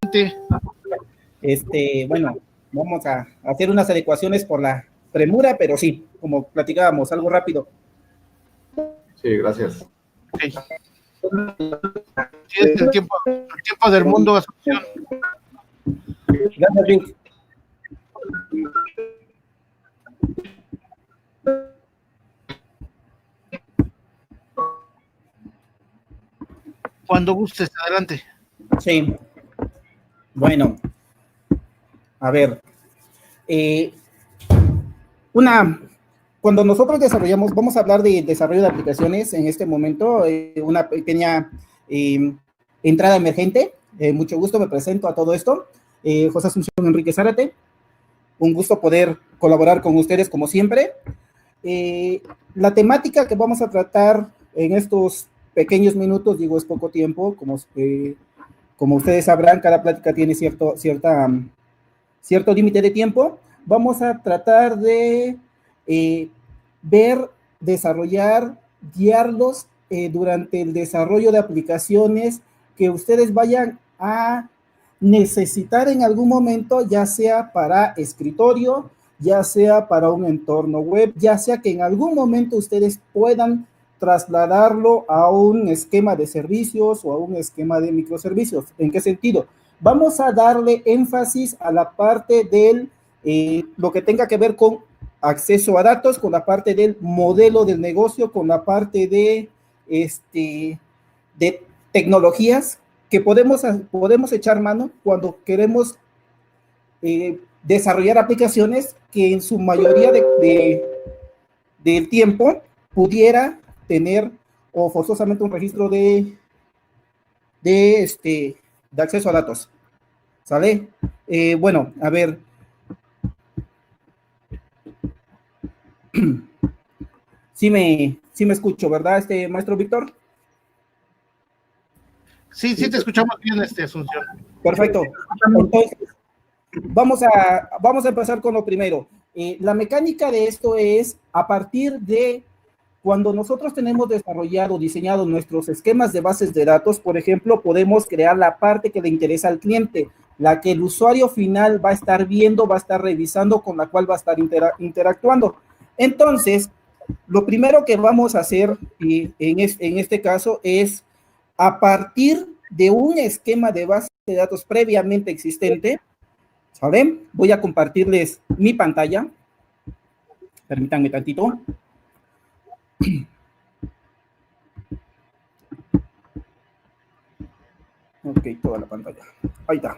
adelante. Bueno, vamos a hacer unas adecuaciones por la premura, pero sí, como platicábamos, algo rápido. Sí, gracias. Okay. Sí, es el tiempo del mundo, Asunción. Gracias, Vic. Cuando gustes, adelante. Sí. Bueno, a ver. Cuando nosotros desarrollamos, vamos a hablar de desarrollo de aplicaciones en este momento, una pequeña entrada emergente. Mucho gusto, me presento a todo esto. José Asunción Enrique Zárate. Un gusto poder colaborar con ustedes como siempre. La temática que vamos a tratar en estos pequeños minutos, digo, es poco tiempo, como ustedes sabrán, cada plática tiene cierto límite de tiempo. Vamos a tratar de desarrollar, guiarlos durante el desarrollo de aplicaciones que ustedes vayan a necesitar en algún momento, ya sea para escritorio, ya sea para un entorno web, ya sea que en algún momento ustedes puedan trasladarlo a un esquema de servicios o a un esquema de microservicios. ¿En qué sentido? Vamos a darle énfasis a la parte del lo que tenga que ver con acceso a datos, con la parte del modelo del negocio, con la parte de tecnologías que podemos echar mano cuando queremos desarrollar aplicaciones que en su mayoría del tiempo pudiera tener o forzosamente un registro de acceso a datos. ¿Sale? Bueno, a ver. Sí me escucho, ¿verdad, maestro Víctor? Sí, te escuchamos bien, Asunción. Perfecto. Entonces, vamos a empezar con lo primero. La mecánica de esto es a partir de cuando nosotros tenemos desarrollado, diseñado nuestros esquemas de bases de datos, por ejemplo, podemos crear la parte que le interesa al cliente, la que el usuario final va a estar viendo, va a estar revisando, con la cual va a estar interactuando. Entonces, lo primero que vamos a hacer en este caso es, a partir de un esquema de base de datos previamente existente, ¿saben? Voy a compartirles mi pantalla. Permítanme tantito. Ok, toda la pantalla. Ahí está.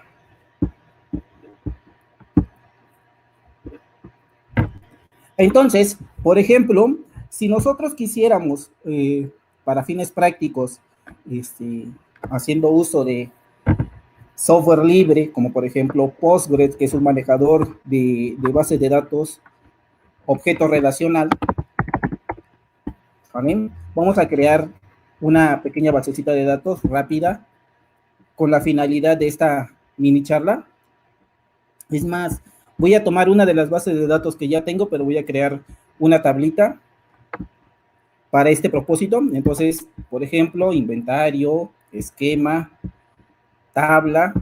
Entonces, por ejemplo, si nosotros quisiéramos, para fines prácticos, haciendo uso de software libre, como por ejemplo Postgres, que es un manejador de base de datos, objeto relacional, ¿saben? Vamos a crear una pequeña basecita de datos rápida con la finalidad de esta mini charla. Es más, voy a tomar una de las bases de datos que ya tengo, pero voy a crear una tablita para este propósito. Entonces, por ejemplo, inventario, esquema, tabla,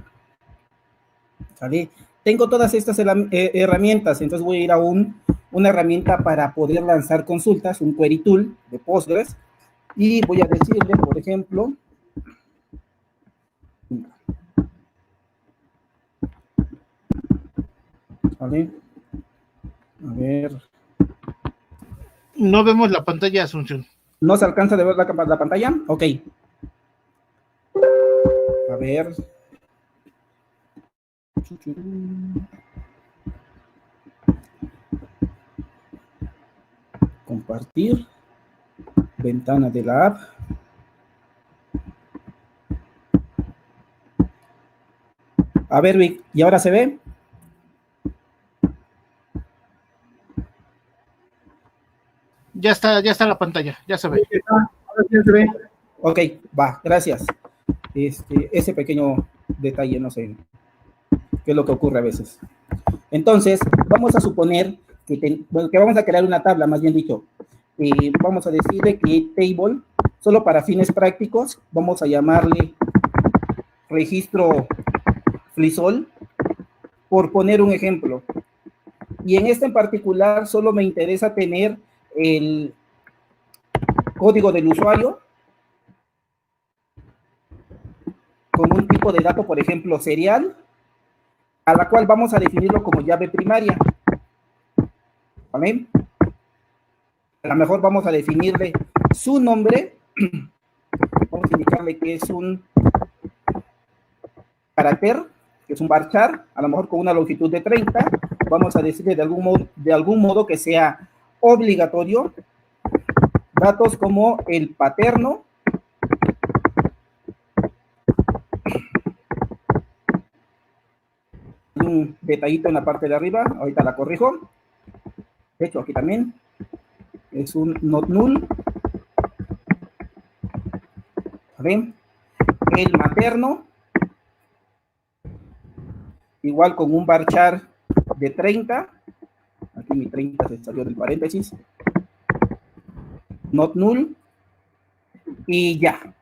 ¿sale? Tengo todas estas herramientas, entonces voy a ir a una herramienta para poder lanzar consultas, un query tool de Postgres, y voy a decirle, por ejemplo, ¿vale? A ver. No vemos la pantalla, Asunción. ¿No se alcanza de ver la pantalla? Ok. A ver. Compartir. Ventana de la app. A ver, Vic, ¿y ahora se ve? Ya está la pantalla, ya se ve. Ahora sí se ve. Ok, va, gracias. Ese pequeño detalle, no sé qué es lo que ocurre a veces. Entonces, vamos a suponer que vamos a crear una tabla, más bien dicho. Vamos a decirle que table, solo para fines prácticos, vamos a llamarle registro Flisol, por poner un ejemplo. Y en este en particular solo me interesa tener el código del usuario con un tipo de dato, por ejemplo, serial, a la cual vamos a definirlo como llave primaria. ¿Vale? A lo mejor vamos a definirle su nombre. Vamos a indicarle que es un carácter, que es un varchar, a lo mejor con una longitud de 30. Vamos a decirle de algún modo que sea obligatorio. Datos como el paterno, un detallito en la parte de arriba, ahorita la corrijo. De hecho, aquí también es un not null. ¿Ven? El materno, igual con un varchar de 30. Aquí mi 30 se salió del paréntesis. Not null. Y ya.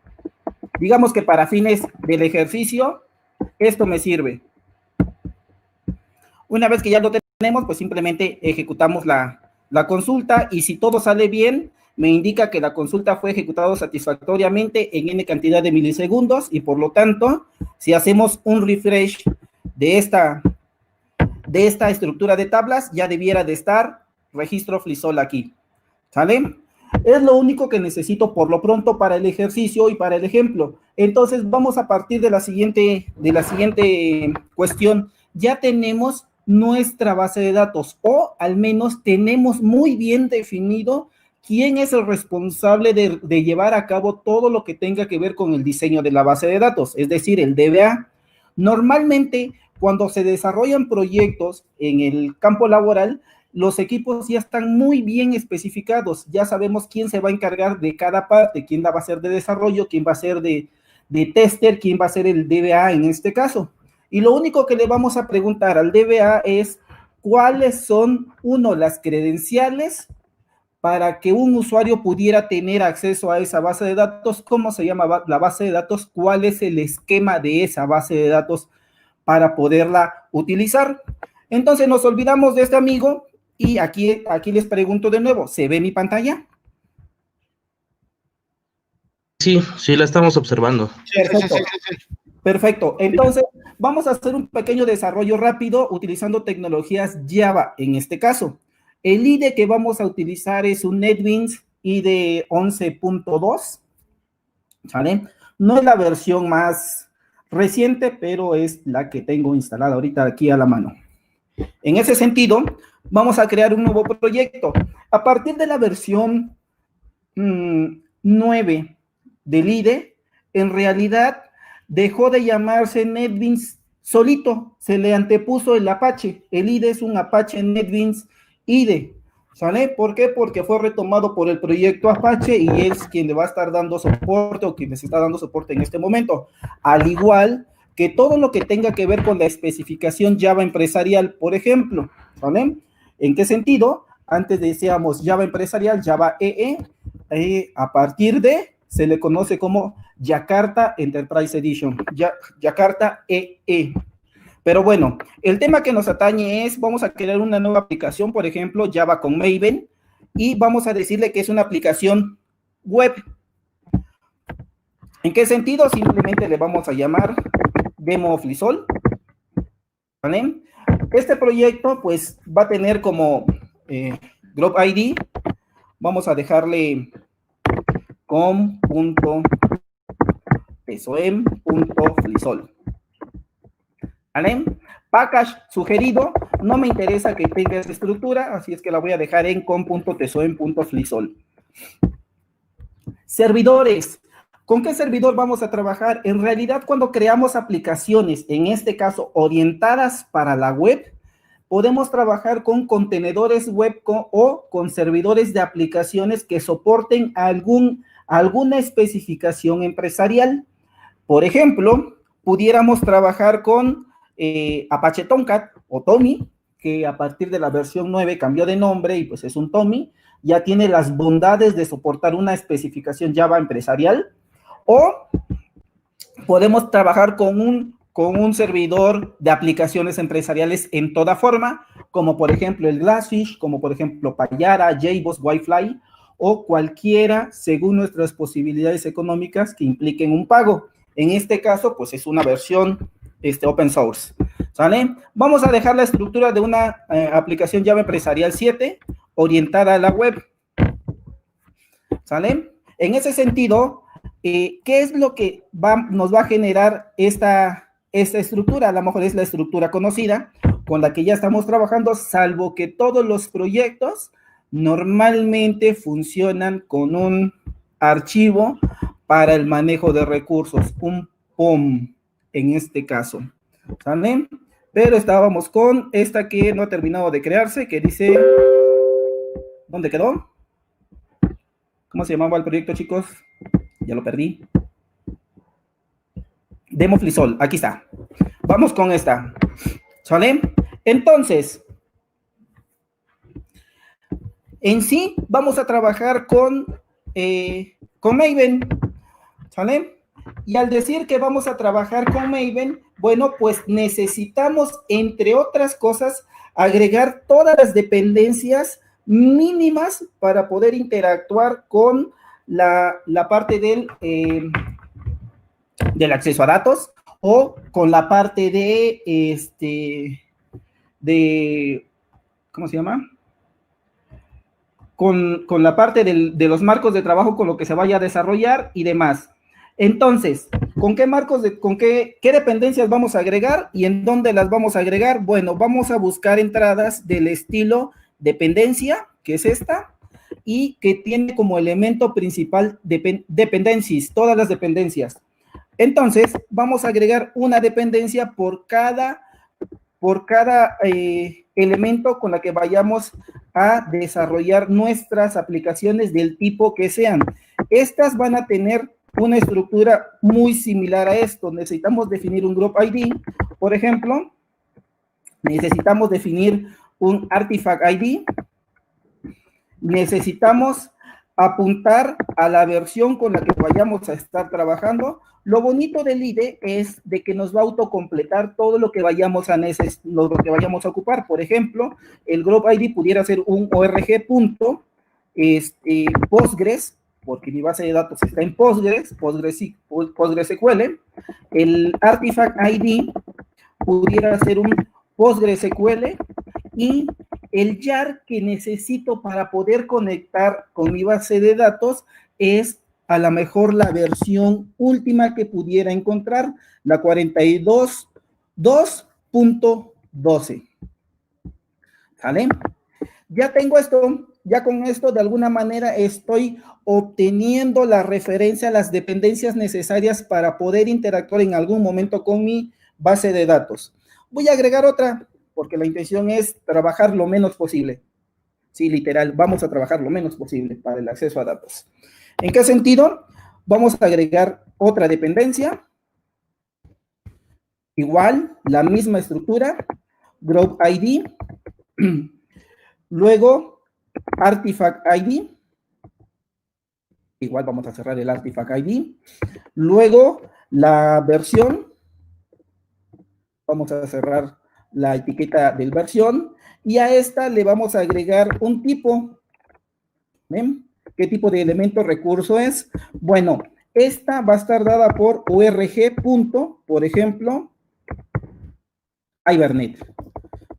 Digamos que para fines del ejercicio, esto me sirve. Una vez que ya lo tenemos, pues simplemente ejecutamos la consulta, y si todo sale bien, me indica que la consulta fue ejecutada satisfactoriamente en n cantidad de milisegundos, y por lo tanto, si hacemos un refresh de esta estructura de tablas, ya debiera de estar registro Flisol aquí. ¿Sale? Es lo único que necesito por lo pronto para el ejercicio y para el ejemplo. Entonces, vamos a partir de la siguiente cuestión. Ya tenemos nuestra base de datos, o al menos tenemos muy bien definido quién es el responsable de llevar a cabo todo lo que tenga que ver con el diseño de la base de datos, es decir, el DBA. Normalmente, cuando se desarrollan proyectos en el campo laboral, los equipos ya están muy bien especificados, ya sabemos quién se va a encargar de cada parte, quién la va a hacer de desarrollo, quién va a ser de tester, quién va a ser el DBA en este caso. Y lo único que le vamos a preguntar al DBA es cuáles son, las credenciales para que un usuario pudiera tener acceso a esa base de datos, cómo se llama la base de datos, cuál es el esquema de esa base de datos para poderla utilizar. Entonces nos olvidamos de este amigo, y aquí les pregunto de nuevo, ¿se ve mi pantalla? Sí, la estamos observando. Perfecto. Perfecto. Entonces, vamos a hacer un pequeño desarrollo rápido utilizando tecnologías Java en este caso. El IDE que vamos a utilizar es un NetBeans IDE 11.2, ¿sale? No es la versión más reciente, pero es la que tengo instalada ahorita aquí a la mano. En ese sentido, vamos a crear un nuevo proyecto. A partir de la versión 9 del IDE, en realidad dejó de llamarse NetBeans solito, se le antepuso el Apache. El IDE es un Apache NetBeans IDE, ¿sale? ¿Por qué? Porque fue retomado por el proyecto Apache y es quien le va a estar dando soporte, o quien les está dando soporte en este momento. Al igual que todo lo que tenga que ver con la especificación Java empresarial, por ejemplo, ¿vale? ¿En qué sentido? Antes decíamos Java empresarial, Java EE, a partir de, se le conoce como Jakarta Enterprise Edition, Jakarta EE. Pero bueno, el tema que nos atañe es, vamos a crear una nueva aplicación, por ejemplo, Java con Maven, y vamos a decirle que es una aplicación web. ¿En qué sentido? Simplemente le vamos a llamar Demo Flisol, ¿vale? Este proyecto, pues, va a tener como Group ID, vamos a dejarle com.tsoem.flisol, ¿vale? Package sugerido, no me interesa que tenga esa estructura, así es que la voy a dejar en com.tsoem.flisol. Servidores. ¿Con qué servidor vamos a trabajar? En realidad, cuando creamos aplicaciones, en este caso, orientadas para la web, podemos trabajar con contenedores web o con servidores de aplicaciones que soporten alguna especificación empresarial. Por ejemplo, pudiéramos trabajar con Apache Tomcat o Tommy, que a partir de la versión 9 cambió de nombre y pues es un Tommy, ya tiene las bondades de soportar una especificación Java empresarial. O podemos trabajar con con un servidor de aplicaciones empresariales en toda forma, como por ejemplo el Glassfish, como por ejemplo Payara, JBoss, Wi-Fi, o cualquiera según nuestras posibilidades económicas que impliquen un pago. En este caso, pues es una versión open source, ¿sale? Vamos a dejar la estructura de una aplicación Java Empresarial 7 orientada a la web, ¿sale? En ese sentido, ¿qué es lo que nos va a generar esta estructura? A lo mejor es la estructura conocida con la que ya estamos trabajando, salvo que todos los proyectos normalmente funcionan con un archivo para el manejo de recursos, un POM en este caso, ¿sale? Pero estábamos con esta que no ha terminado de crearse, que dice, ¿dónde quedó? ¿Cómo se llamaba el proyecto, chicos? Ya lo perdí. Demo Flisol, aquí está. Vamos con esta, ¿sale? Entonces, en sí, vamos a trabajar con Maven, ¿sale? Y al decir que vamos a trabajar con Maven, bueno, pues necesitamos, entre otras cosas, agregar todas las dependencias mínimas para poder interactuar con la parte del acceso a datos o con la parte ¿cómo se llama? Con la parte de los marcos de trabajo con lo que se vaya a desarrollar y demás. Entonces, ¿con qué dependencias vamos a agregar y en dónde las vamos a agregar? Bueno, vamos a buscar entradas del estilo dependencia, que es esta, y que tiene como elemento principal dependencies, todas las dependencias. Entonces, vamos a agregar una dependencia por cada elemento con la que vayamos a desarrollar nuestras aplicaciones del tipo que sean. Estas van a tener una estructura muy similar a esto. Necesitamos definir un Group ID, por ejemplo. Necesitamos definir un Artifact ID. Necesitamos apuntar a la versión con la que vayamos a estar trabajando. Lo bonito del IDE es de que nos va a autocompletar todo lo que vayamos a ocupar. Por ejemplo, el Group ID pudiera ser un org.postgres, porque mi base de datos está en PostgreSQL. El Artifact ID pudiera ser un PostgreSQL y el YAR que necesito para poder conectar con mi base de datos es a lo mejor la versión última que pudiera encontrar, la 42.2.12. ¿Sale? Ya tengo esto, ya con esto de alguna manera estoy obteniendo la referencia a las dependencias necesarias para poder interactuar en algún momento con mi base de datos. Voy a agregar otra, porque la intención es trabajar lo menos posible. Sí, literal, vamos a trabajar lo menos posible para el acceso a datos. ¿En qué sentido? Vamos a agregar otra dependencia. Igual, la misma estructura, Group ID. Luego, Artifact ID. Igual vamos a cerrar el Artifact ID. Luego, la versión. Vamos a cerrar la etiqueta del versión. Y a esta le vamos a agregar un tipo. ¿Ven? ¿Qué tipo de elemento recurso es? Bueno, esta va a estar dada por org. Por ejemplo, Hibernate,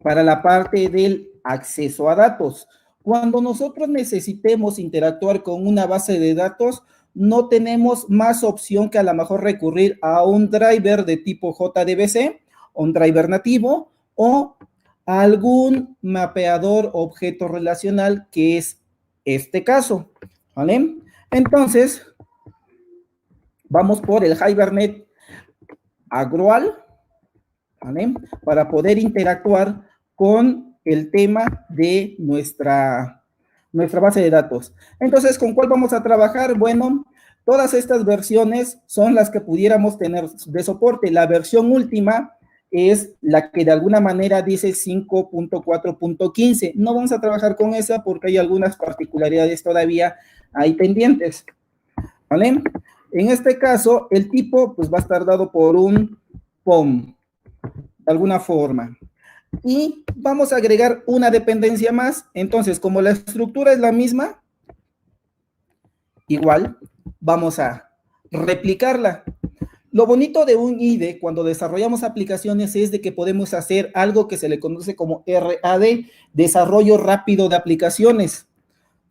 para la parte del acceso a datos. Cuando nosotros necesitemos interactuar con una base de datos, no tenemos más opción que a lo mejor recurrir a un driver de tipo JDBC, un driver nativo, o a algún mapeador objeto relacional, que es este caso, ¿vale? Entonces, vamos por el Hibernate Agrual, ¿vale? Para poder interactuar con el tema de nuestra base de datos. Entonces, ¿con cuál vamos a trabajar? Bueno, todas estas versiones son las que pudiéramos tener de soporte. La versión última es la que de alguna manera dice 5.4.15. No vamos a trabajar con esa porque hay algunas particularidades todavía ahí pendientes, ¿vale? En este caso, el tipo pues va a estar dado por un POM, de alguna forma. Y vamos a agregar una dependencia más. Entonces, como la estructura es la misma, igual vamos a replicarla. Lo bonito de un IDE cuando desarrollamos aplicaciones es de que podemos hacer algo que se le conoce como RAD, desarrollo rápido de aplicaciones.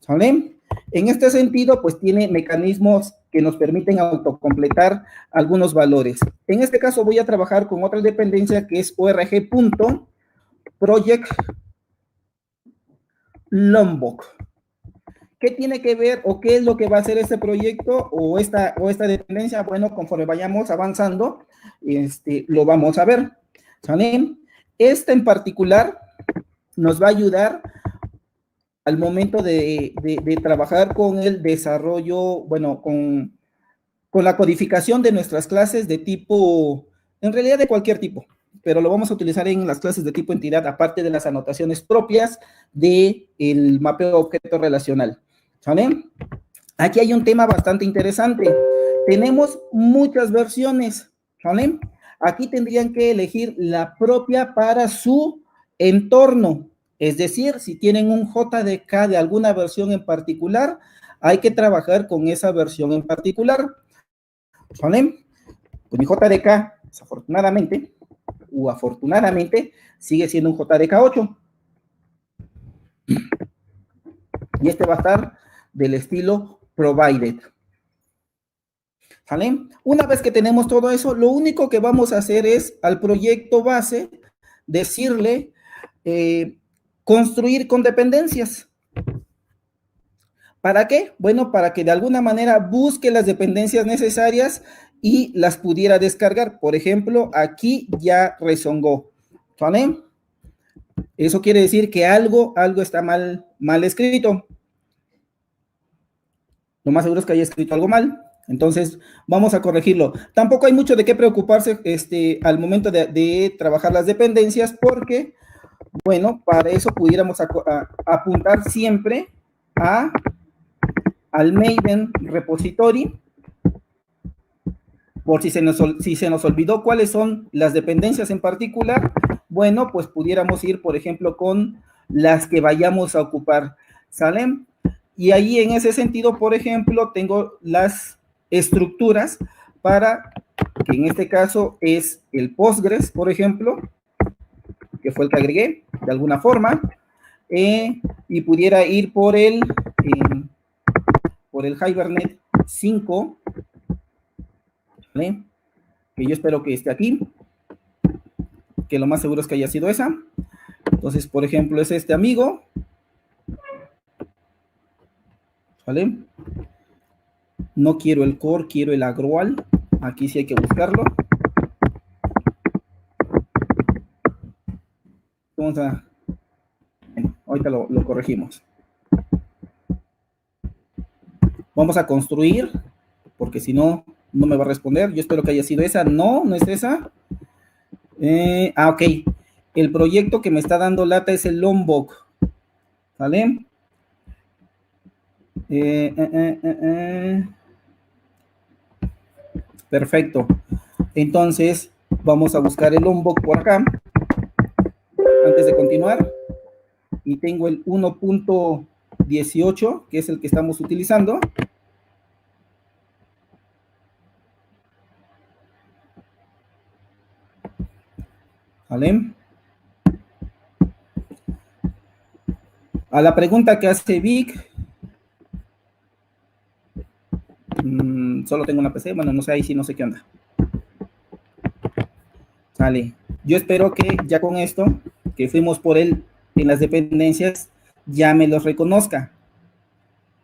¿Sale? En este sentido, pues tiene mecanismos que nos permiten autocompletar algunos valores. En este caso voy a trabajar con otra dependencia que es org.project Lombok. ¿Qué tiene que ver o qué es lo que va a hacer este proyecto o esta dependencia? Bueno, conforme vayamos avanzando, lo vamos a ver. ¿Sale? Esta en particular nos va a ayudar al momento de trabajar con el desarrollo, bueno, con la codificación de nuestras clases de tipo, en realidad de cualquier tipo, pero lo vamos a utilizar en las clases de tipo entidad, aparte de las anotaciones propias del mapeo objeto relacional. ¿Sale? Aquí hay un tema bastante interesante. Tenemos muchas versiones. ¿Sale? Aquí tendrían que elegir la propia para su entorno. Es decir, si tienen un JDK de alguna versión en particular, hay que trabajar con esa versión en particular. ¿Sale? Pues mi JDK, desafortunadamente, o afortunadamente, sigue siendo un JDK 8. Y este va a estar del estilo provided. ¿Sale? Una vez que tenemos todo eso, lo único que vamos a hacer es al proyecto base decirle construir con dependencias. ¿Para qué? Bueno, para que de alguna manera busque las dependencias necesarias y las pudiera descargar. Por ejemplo, aquí ya rezongó. ¿Sale? Eso quiere decir que algo está mal escrito. Lo más seguro es que haya escrito algo mal. Entonces, vamos a corregirlo. Tampoco hay mucho de qué preocuparse al momento de trabajar las dependencias, porque, bueno, para eso pudiéramos apuntar siempre al Maven repository, por si se nos olvidó cuáles son las dependencias en particular. Bueno, pues pudiéramos ir, por ejemplo, con las que vayamos a ocupar. ¿Sale? Y ahí en ese sentido, por ejemplo, tengo las estructuras para, que en este caso es el Postgres, por ejemplo, que fue el que agregué de alguna forma, y pudiera ir por el Hibernate 5, ¿vale? Que yo espero que esté aquí, que lo más seguro es que haya sido esa. Entonces, por ejemplo, es este amigo, ¿vale? No quiero el core, quiero el agrual. Aquí sí hay que buscarlo. Vamos a... Bueno, ahorita lo corregimos. Vamos a construir, porque si no, no me va a responder. Yo espero que haya sido esa. No, no es esa. Ok. El proyecto que me está dando lata es el Lombok. ¿Vale? Perfecto. Entonces, vamos a buscar el Lombok por acá, antes de continuar. Y tengo el 1.18, que es el que estamos utilizando. ¿Vale? A la pregunta que hace Vic, solo tengo una PC, bueno, no sé, ahí sí no sé qué onda. Sale. Yo espero que ya con esto, que fuimos por él en las dependencias, ya me los reconozca.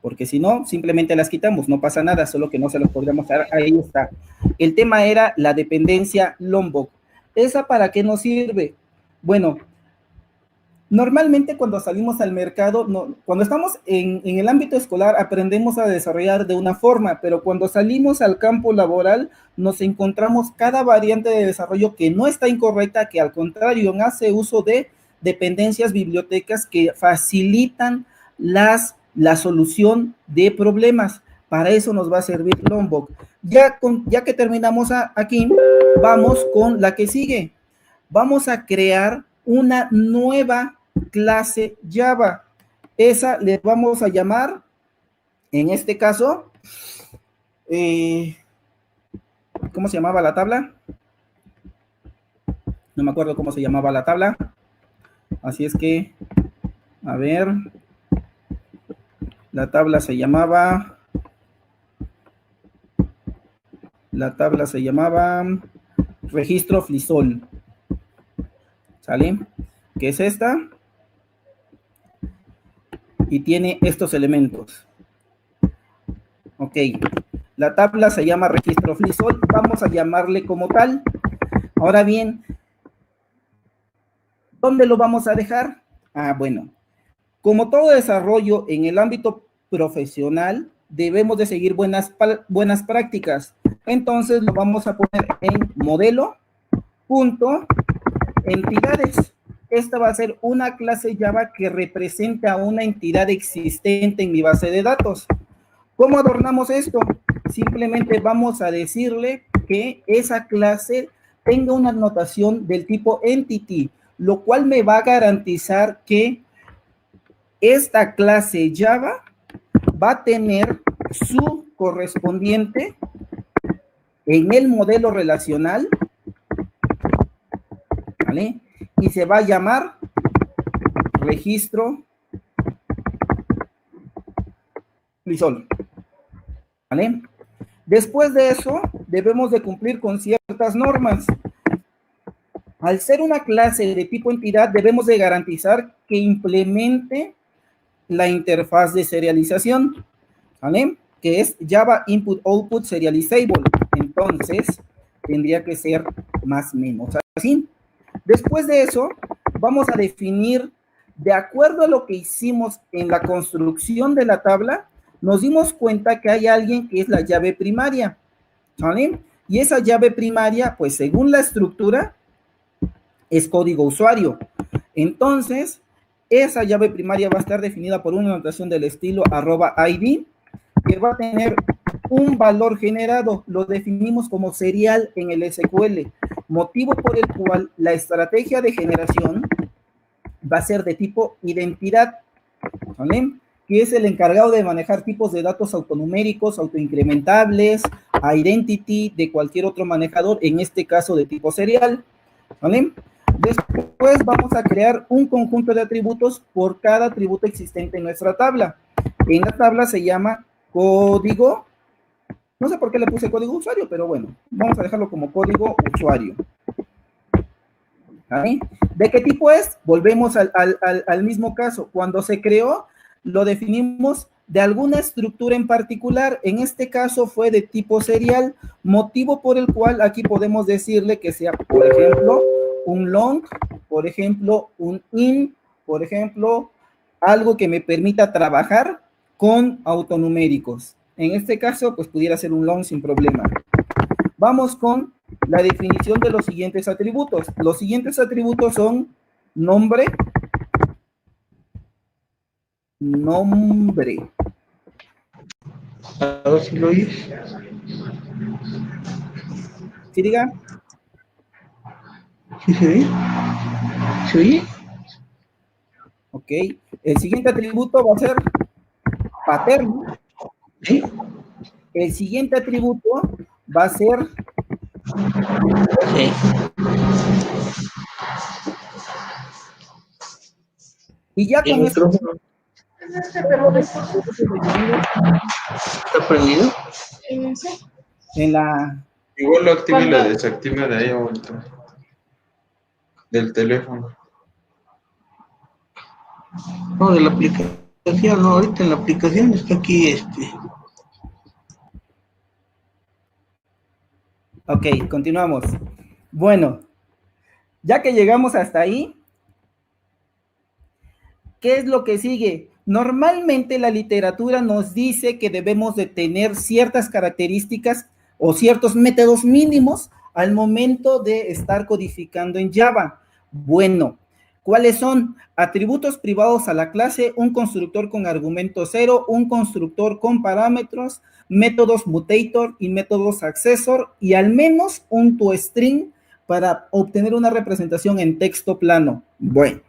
Porque si no, simplemente las quitamos, no pasa nada, solo que no se los podríamos dar. Ahí está. El tema era la dependencia Lombok. ¿Esa para qué nos sirve? Bueno, normalmente cuando salimos al mercado, cuando estamos en el ámbito escolar, aprendemos a desarrollar de una forma, pero cuando salimos al campo laboral, nos encontramos cada variante de desarrollo que no está incorrecta, que al contrario, hace uso de dependencias, bibliotecas que facilitan la solución de problemas. Para eso nos va a servir Lombok. Ya que terminamos aquí, vamos con la que sigue. Vamos a crear una nueva clase Java. Esa le vamos a llamar, en este caso, ¿cómo se llamaba la tabla? No me acuerdo cómo se llamaba la tabla. Así es que, a ver, la tabla se llamaba registro Flisol. ¿Sale? ¿Qué es esta? Y tiene estos elementos. Ok. La tabla se llama registro Flisol. Vamos a llamarle como tal. Ahora bien, ¿dónde lo vamos a dejar? Bueno, como todo desarrollo en el ámbito profesional, debemos de seguir buenas prácticas. Entonces lo vamos a poner en modelo.entidades. Esta va a ser una clase Java que representa a una entidad existente en mi base de datos. ¿Cómo adornamos esto? Simplemente vamos a decirle que esa clase tenga una notación del tipo entity, lo cual me va a garantizar que esta clase Java va a tener su correspondiente en el modelo relacional, ¿vale? Y se va a llamar registro Flisol, ¿vale? Después de eso, debemos de cumplir con ciertas normas. Al ser una clase de tipo entidad, debemos de garantizar que implemente la interfaz de serialización, ¿vale? Que es Java Input Output Serializable. Entonces, tendría que ser más o menos así. Después de eso, vamos a definir, de acuerdo a lo que hicimos en la construcción de la tabla, nos dimos cuenta que hay alguien que es la llave primaria, ¿vale? Y esa llave primaria, pues según la estructura, es código usuario. Entonces, esa llave primaria va a estar definida por una notación del estilo @id, que va a tener un valor generado, lo definimos como serial en el SQL, motivo por el cual la estrategia de generación va a ser de tipo identidad, ¿vale? Que es el encargado de manejar tipos de datos autonuméricos, autoincrementables, identity, de cualquier otro manejador, en este caso de tipo serial, ¿vale? Después vamos a crear un conjunto de atributos por cada atributo existente en nuestra tabla. En la tabla se llama código, no sé por qué le puse código usuario, pero bueno, vamos a dejarlo como código usuario. ¿Vale? ¿De qué tipo es? Volvemos al mismo caso. Cuando se creó, lo definimos de alguna estructura en particular. En este caso fue de tipo serial, motivo por el cual aquí podemos decirle que sea, por ejemplo, un long, por ejemplo, un in, por ejemplo, algo que me permita trabajar con autonuméricos. En este caso, pues pudiera ser un long sin problema. Vamos con la definición de los siguientes atributos. Los siguientes atributos son nombre. A ver si lo oyes. ¿Sí diga? ¿Sí se oye? ¿Se oye? Ok. El siguiente atributo va a ser paterno. ¿Sí? El siguiente atributo va a ser Sí. y ya ¿Y el con esto micrófono está prendido? en la Igual lo activa y lo desactiva de ahí a vuelta. Del teléfono. No, de la aplicación, no, ahorita en la aplicación está aquí Ok, continuamos. Bueno, ya que llegamos hasta ahí, ¿qué es lo que sigue? Normalmente la literatura nos dice que debemos de tener ciertas características o ciertos métodos mínimos al momento de estar codificando en Java. Bueno, ¿cuáles son? Atributos privados a la clase, un constructor con argumento 0, un constructor con parámetros, métodos mutator y métodos accessor y al menos un toString para obtener una representación en texto plano. Bueno,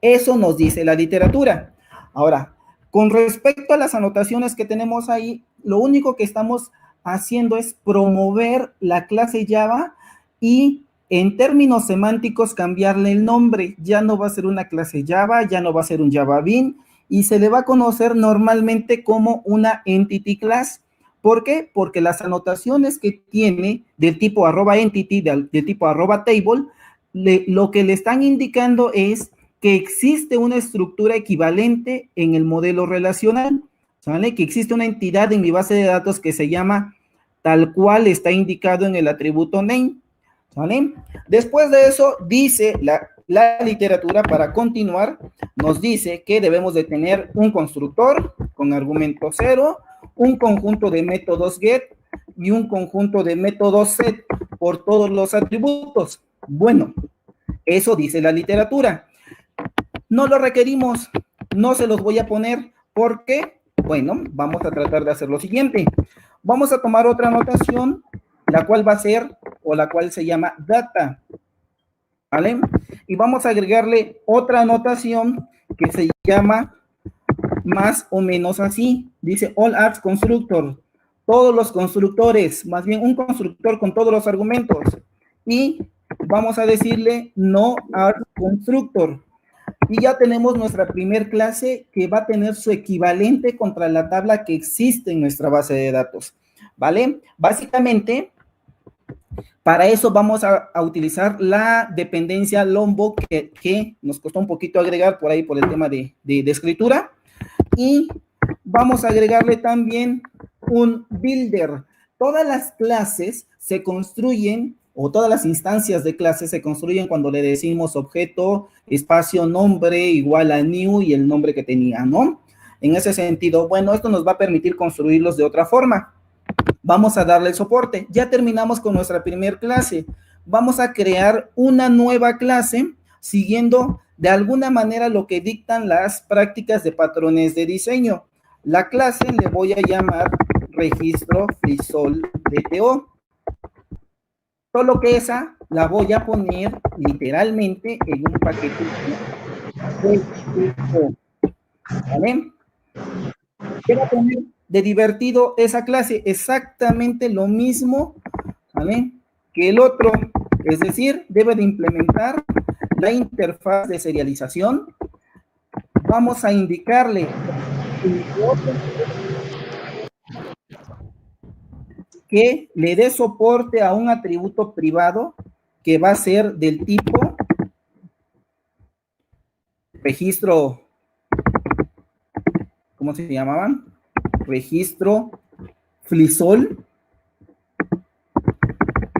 eso nos dice la literatura. Ahora, con respecto a las anotaciones que tenemos ahí, lo único que estamos haciendo es promover la clase Java y en términos semánticos cambiarle el nombre. Ya no va a ser una clase Java, ya no va a ser un Java Bean y se le va a conocer normalmente como una entity class. ¿Por qué? Porque las anotaciones que tiene del tipo @entity, del tipo @table, lo que le están indicando es que existe una estructura equivalente en el modelo relacional, ¿sale? Que existe una entidad en mi base de datos que se llama tal cual está indicado en el atributo name, ¿sale? Después de eso, dice la literatura, para continuar, nos dice que debemos de tener un constructor con argumento 0, un conjunto de métodos get y un conjunto de métodos set por todos los atributos. Bueno, eso dice la literatura. No lo requerimos, no se los voy a poner porque, bueno, vamos a tratar de hacer lo siguiente. Vamos a tomar otra anotación, la cual va a ser, o la cual se llama data, ¿vale? Y vamos a agregarle otra anotación que se llama más o menos así. Dice all args constructor, todos los constructores, más bien un constructor con todos los argumentos. Y vamos a decirle no arg constructor. Y ya tenemos nuestra primer clase que va a tener su equivalente contra la tabla que existe en nuestra base de datos, ¿vale? Básicamente, para eso vamos a utilizar la dependencia Lombok que nos costó un poquito agregar por ahí por el tema de escritura. Y vamos a agregarle también un builder. Todas las clases se construyen, o todas las instancias de clases se construyen cuando le decimos objeto, espacio, nombre, igual a new y el nombre que tenía, ¿no? En ese sentido, bueno, esto nos va a permitir construirlos de otra forma. Vamos a darle soporte. Ya terminamos con nuestra primera clase. Vamos a crear una nueva clase siguiendo de alguna manera lo que dictan las prácticas de patrones de diseño. La clase le voy a llamar registro Flisol DTO. Solo que esa la voy a poner literalmente en un paquete de DTO. ¿Vale? ¿Qué va a poner de divertido esa clase? Exactamente lo mismo, ¿vale?, que el otro. Es decir, debe de implementar la interfaz de serialización. Vamos a indicarle que le dé soporte a un atributo privado que va a ser del tipo registro, ¿cómo se llamaban? Registro Flisol.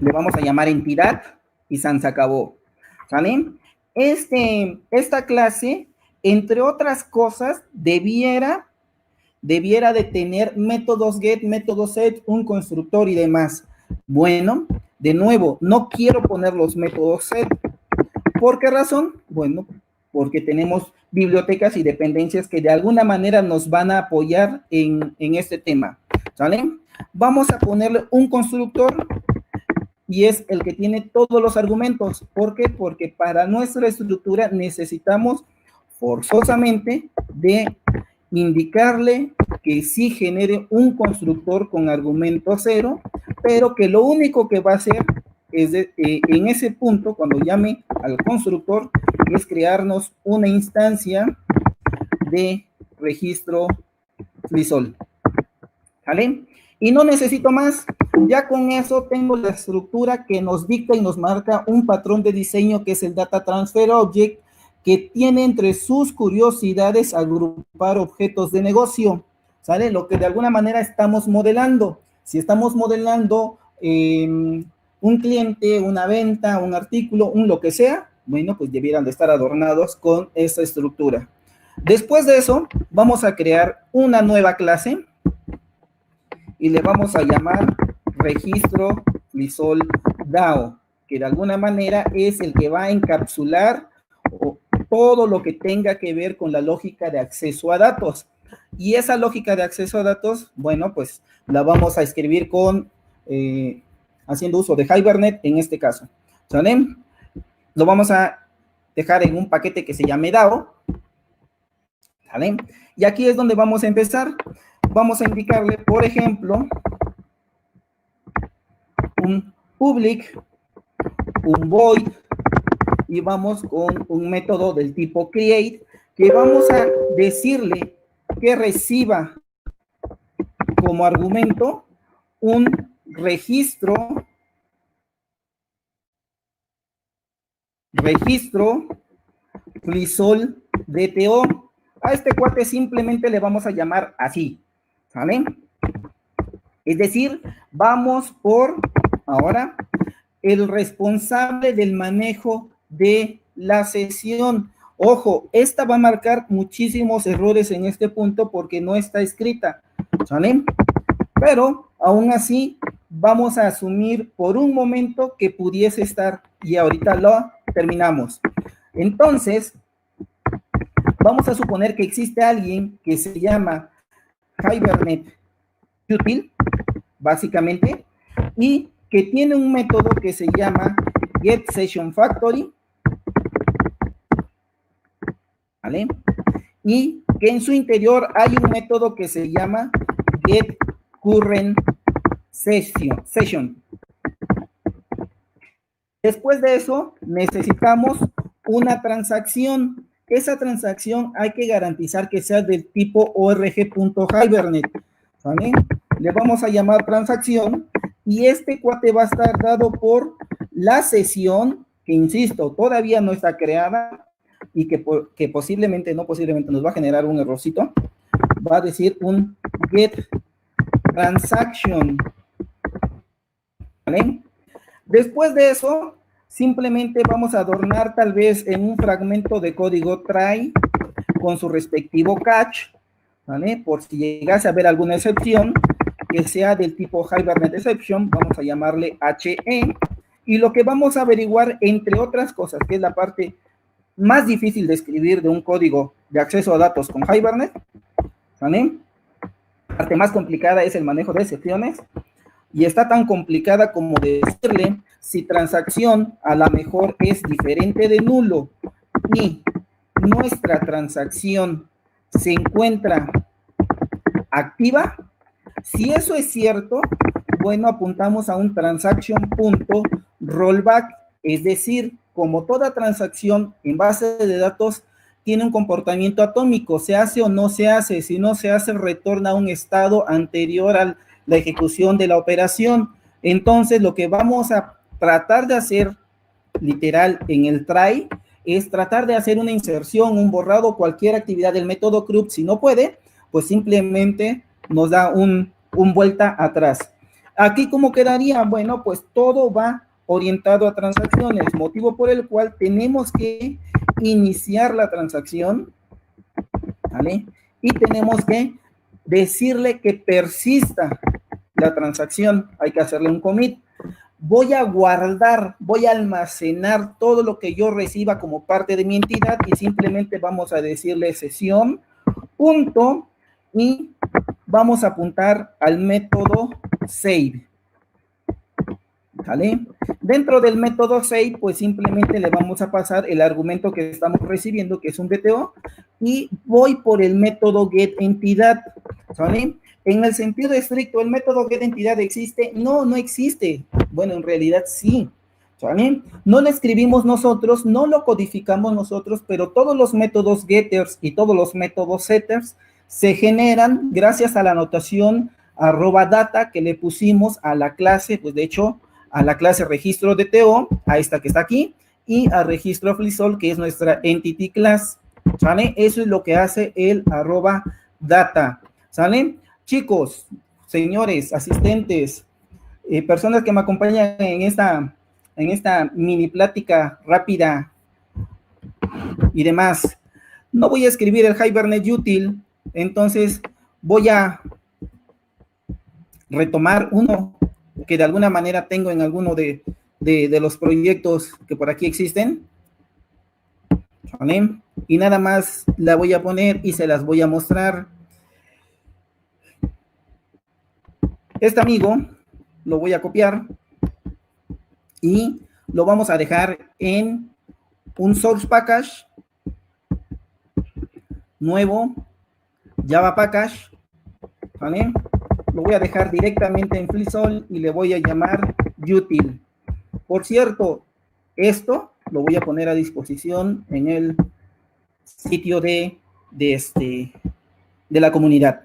Le vamos a llamar entidad y se acabó, ¿sale? Esta clase, entre otras cosas, debiera de tener métodos get, métodos set, un constructor y demás. Bueno, de nuevo, no quiero poner los métodos set. ¿Por qué razón? Bueno, porque tenemos bibliotecas y dependencias que de alguna manera nos van a apoyar en este tema, ¿sale? Vamos a ponerle un constructor y es el que tiene todos los argumentos. ¿Por qué? Porque para nuestra estructura necesitamos forzosamente de indicarle que sí genere un constructor con argumento 0, pero que lo único que va a hacer es en ese punto, cuando llame al constructor, es crearnos una instancia de registro Flisol, ¿vale? Y no necesito más. Ya con eso tengo la estructura que nos dicta y nos marca un patrón de diseño que es el Data Transfer Object, que tiene entre sus curiosidades agrupar objetos de negocio, ¿sale? Lo que de alguna manera estamos modelando. Si estamos modelando un cliente, una venta, un artículo, un lo que sea, bueno, pues debieran de estar adornados con esta estructura. Después de eso, vamos a crear una nueva clase y le vamos a llamar registro Flisol DAO, que de alguna manera es el que va a encapsular todo lo que tenga que ver con la lógica de acceso a datos. Y esa lógica de acceso a datos, bueno, pues la vamos a escribir con, haciendo uso de Hibernate en este caso. ¿Sale? Lo vamos a dejar en un paquete que se llame DAO. ¿Sale? Y aquí es donde vamos a empezar. Vamos a indicarle, por ejemplo, un public, un void, y vamos con un método del tipo create, que vamos a decirle que reciba como argumento un registro Flysol DTO. A este cuate simplemente le vamos a llamar así, ¿sale? Es decir, vamos por, ahora, el responsable del manejo de la sesión. Ojo, esta va a marcar muchísimos errores en este punto porque no está escrita, ¿sale? Pero, aún así, vamos a asumir por un momento que pudiese estar, y ahorita lo terminamos. Entonces, vamos a suponer que existe alguien que se llama Hibernate Util, básicamente, y que tiene un método que se llama getSessionFactory, ¿vale? Y que en su interior hay un método que se llama getCurrentSession. Después de eso, necesitamos una transacción. Esa transacción hay que garantizar que sea del tipo org.hibernate, ¿vale? Le vamos a llamar transacción y este cuate va a estar dado por la sesión, que insisto, todavía no está creada y que posiblemente nos va a generar un errorcito. Va a decir un get transaction, ¿vale? Después de eso, simplemente vamos a adornar tal vez en un fragmento de código try con su respectivo catch, ¿vale? Por si llegase a haber alguna excepción, que sea del tipo Hibernate Exception, vamos a llamarle HE, y lo que vamos a averiguar, entre otras cosas, que es la parte más difícil de escribir de un código de acceso a datos con Hibernate, ¿vale? La parte más complicada es el manejo de excepciones, y está tan complicada como decirle si transacción a lo mejor es diferente de nulo y nuestra transacción se encuentra activa. Si eso es cierto, bueno, apuntamos a un transaction.rollback, es decir, como toda transacción en base de datos tiene un comportamiento atómico, se hace o no se hace, si no se hace, retorna a un estado anterior a la ejecución de la operación. Entonces, lo que vamos a tratar de hacer, literal, en el try, es tratar de hacer una inserción, un borrado, cualquier actividad del método CRUD. Si no puede, pues simplemente nos da un vuelta atrás. Aquí, ¿cómo quedaría? Bueno, pues todo va orientado a transacciones, motivo por el cual tenemos que iniciar la transacción, ¿vale? Y tenemos que decirle que persista la transacción, hay que hacerle un commit. Voy a guardar, voy a almacenar todo lo que yo reciba como parte de mi entidad y simplemente vamos a decirle sesión, punto, y vamos a apuntar al método save, ¿vale? Dentro del método save, pues simplemente le vamos a pasar el argumento que estamos recibiendo, que es un DTO, y voy por el método getEntidad, ¿vale? En el sentido estricto, ¿el método getEntidad existe? No, no existe. Bueno, en realidad sí, ¿vale? No lo escribimos nosotros, no lo codificamos nosotros, pero todos los métodos getters y todos los métodos setters se generan gracias a la anotación @data que le pusimos a la clase, pues de hecho, a la clase registro DTO, a esta que está aquí, y a registro Flysol, que es nuestra entity class, ¿sale? Eso es lo que hace el @data, ¿sale? Chicos, señores, asistentes, personas que me acompañan en esta mini plática rápida y demás, no voy a escribir el Hibernate Util, entonces voy a retomar uno que de alguna manera tengo en alguno de los proyectos que por aquí existen, ¿vale? Y nada más la voy a poner y se las voy a mostrar. Este amigo lo voy a copiar y lo vamos a dejar en un source package nuevo, Java package, ¿vale? Lo voy a dejar directamente en FreeSol y le voy a llamar util. Por cierto, esto lo voy a poner a disposición en el sitio de la comunidad.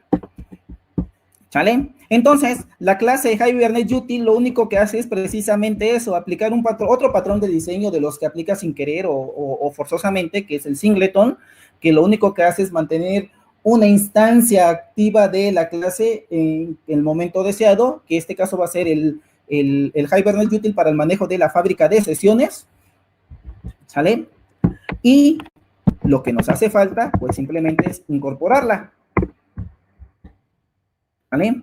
¿Sale? Entonces, la clase Hibernate Util lo único que hace es precisamente eso, aplicar otro patrón de diseño de los que aplica sin querer o forzosamente, que es el singleton, que lo único que hace es mantener una instancia activa de la clase en el momento deseado, que en este caso va a ser el Hibernate Util para el manejo de la fábrica de sesiones. ¿Sale? Y lo que nos hace falta, pues simplemente es incorporarla. ¿Vale?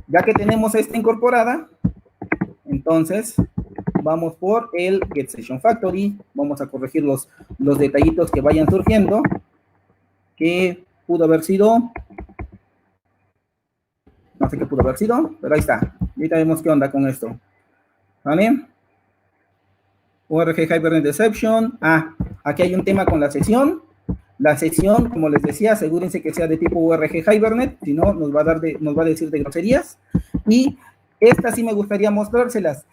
Ya que tenemos esta incorporada, entonces vamos por el Get Session Factory. Vamos a corregir los detallitos que vayan surgiendo, que pudo haber sido, no sé qué pudo haber sido, pero ahí está. Ahorita vemos qué onda con esto. ¿Vale? ORG Hibernate Exception. Ah, aquí hay un tema con la sesión. La sesión, como les decía, asegúrense que sea de tipo ORG Hibernate, si no, nos va a decir de groserías. Y esta sí me gustaría mostrárselas.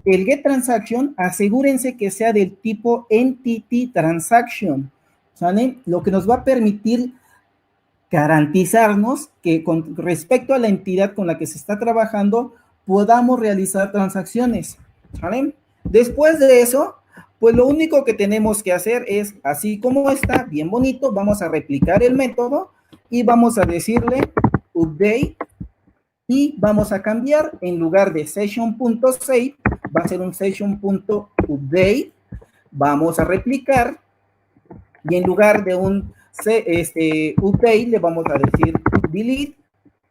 El Get Transaction, asegúrense que sea del tipo Entity Transaction, ¿sale? Lo que nos va a permitir garantizarnos que con respecto a la entidad con la que se está trabajando, podamos realizar transacciones, ¿sale? Después de eso, pues lo único que tenemos que hacer es, así como está, bien bonito, vamos a replicar el método y vamos a decirle update y vamos a cambiar, en lugar de session.save, va a ser un session.update, vamos a replicar y en lugar de un update le vamos a decir delete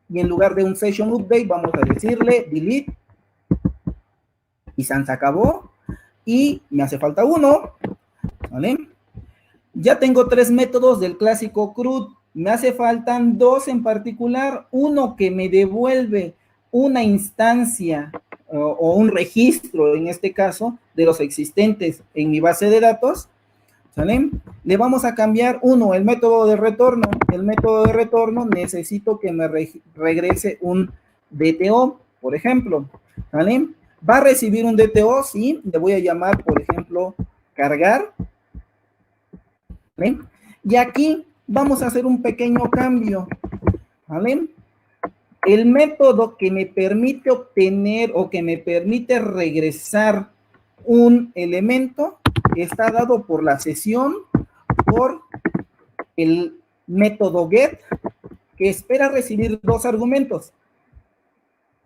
y en lugar de un session update vamos a decirle delete y se acabó. Y me hace falta uno, ¿vale? Ya tengo 3 métodos del clásico CRUD, me hace faltan 2 en particular, uno que me devuelve una instancia o un registro, en este caso, de los existentes en mi base de datos, ¿sale? Le vamos a cambiar uno, el método de retorno. El método de retorno necesito que me regrese un DTO, por ejemplo, ¿vale? Va a recibir un DTO, sí, le voy a llamar, por ejemplo, cargar. ¿Vale? Y aquí vamos a hacer un pequeño cambio, ¿vale? El método que me permite obtener o que me permite regresar un elemento está dado por la sesión, por el método get, que espera recibir 2 argumentos.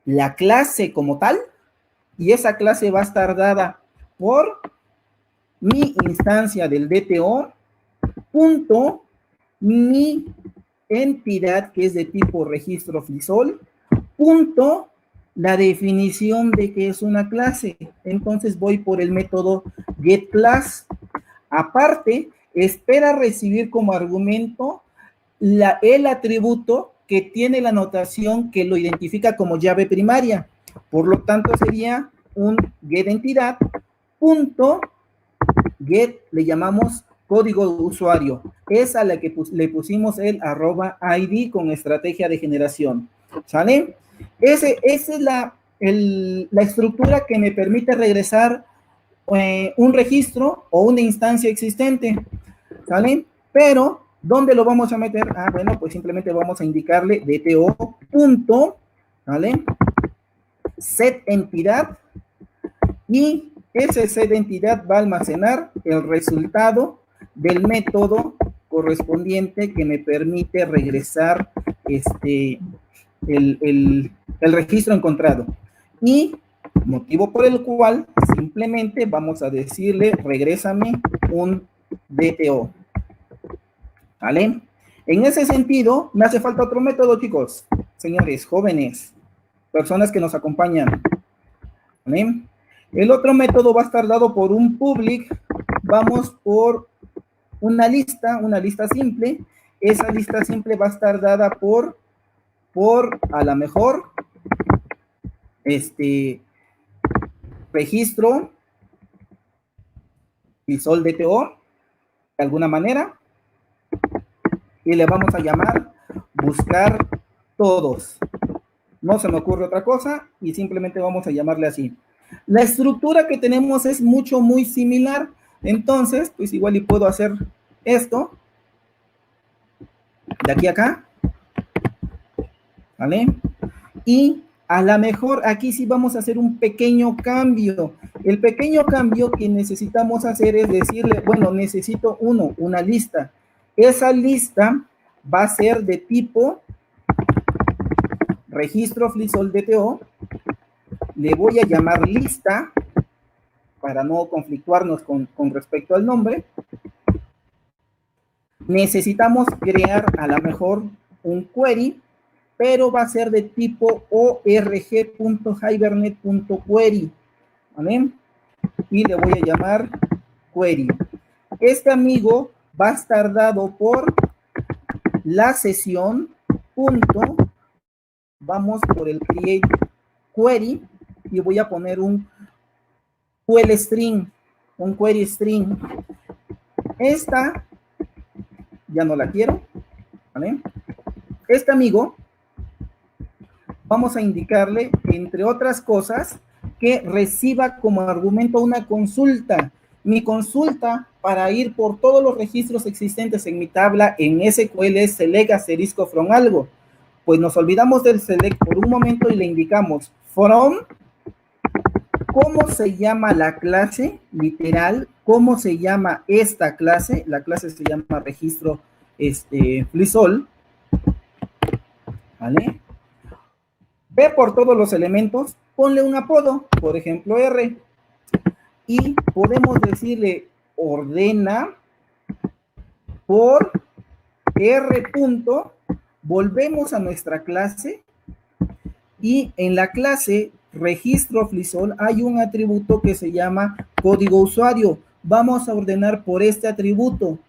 La clase como tal, y esa clase va a estar dada por mi instancia del DTO, punto, mi entidad que es de tipo registro FreeSol, punto, la definición de que es una clase. Entonces voy por el método getClass. Aparte, espera recibir como argumento el atributo que tiene la notación que lo identifica como llave primaria. Por lo tanto, sería un getEntidad, punto, get, le llamamos código de usuario. Es a la que le pusimos el @ID con estrategia de generación. ¿Sale? Esa es la estructura que me permite regresar un registro o una instancia existente. ¿Sale? Pero, ¿dónde lo vamos a meter? Ah, bueno, pues simplemente vamos a indicarle DTO, punto, ¿vale? Set entidad, y ese set entidad va a almacenar el resultado del método correspondiente que me permite regresar el registro encontrado. Y motivo por el cual simplemente vamos a decirle regrésame un DTO. ¿Vale? En ese sentido, me hace falta otro método, chicos, señores, jóvenes, personas que nos acompañan. ¿Vale? El otro método va a estar dado por un public. Vamos por una lista simple. Esa lista simple va a estar dada por a lo mejor registro Flisol DTO de alguna manera y le vamos a llamar buscar todos. No se me ocurre otra cosa y simplemente vamos a llamarle así. La estructura que tenemos es muy similar. Entonces, pues igual y puedo hacer esto de aquí a acá, ¿vale? Y a lo mejor aquí sí vamos a hacer un pequeño cambio. El pequeño cambio que necesitamos hacer es decirle, bueno, necesito una lista. Esa lista va a ser de tipo registro Flisol DTO. Le voy a llamar lista para no conflictuarnos con respecto al nombre. Necesitamos crear a lo mejor un query, pero va a ser de tipo org.hibernate.query, ¿vale? Y le voy a llamar query. Este amigo va a estar dado por la sesión punto, vamos por el create query y voy a poner un QL string, un query string. Esta ya no la quiero, ¿vale? Este amigo vamos a indicarle, entre otras cosas, que reciba como argumento una consulta. Mi consulta para ir por todos los registros existentes en mi tabla en SQL es select asterisco from algo. Pues nos olvidamos del select por un momento y le indicamos from, cómo se llama la clase, literal, cómo se llama esta clase. La clase se llama registro Flisol, ¿vale? Ve por todos los elementos, ponle un apodo, por ejemplo R, y podemos decirle ordena por R punto, volvemos a nuestra clase, y en la clase registro Flisol hay un atributo que se llama código usuario. Vamos a ordenar por este atributo,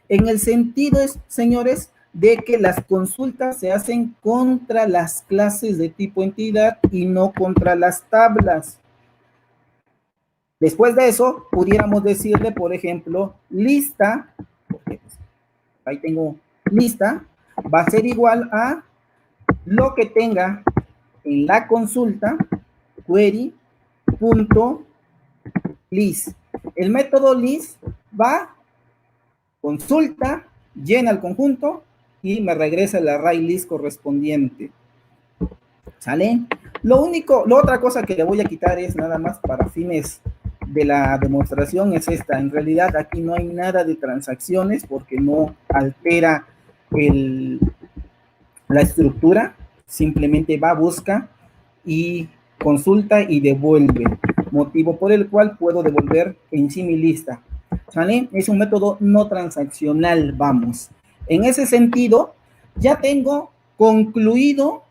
en el sentido, señores, de que las consultas se hacen contra las clases de tipo entidad y no contra las tablas. Después de eso, pudiéramos decirle, por ejemplo, lista, porque ahí tengo lista, va a ser igual a lo que tenga en la consulta, query.list. El método list va, consulta, llena el conjunto y me regresa el array list correspondiente. ¿Sale? La otra cosa que le voy a quitar es nada más para fines de la demostración es esta. En realidad aquí no hay nada de transacciones porque no altera la estructura. Simplemente va, busca y consulta y devuelve. Motivo por el cual puedo devolver en sí mi lista. ¿Sale? Es un método no transaccional, vamos. En ese sentido, ya tengo concluido,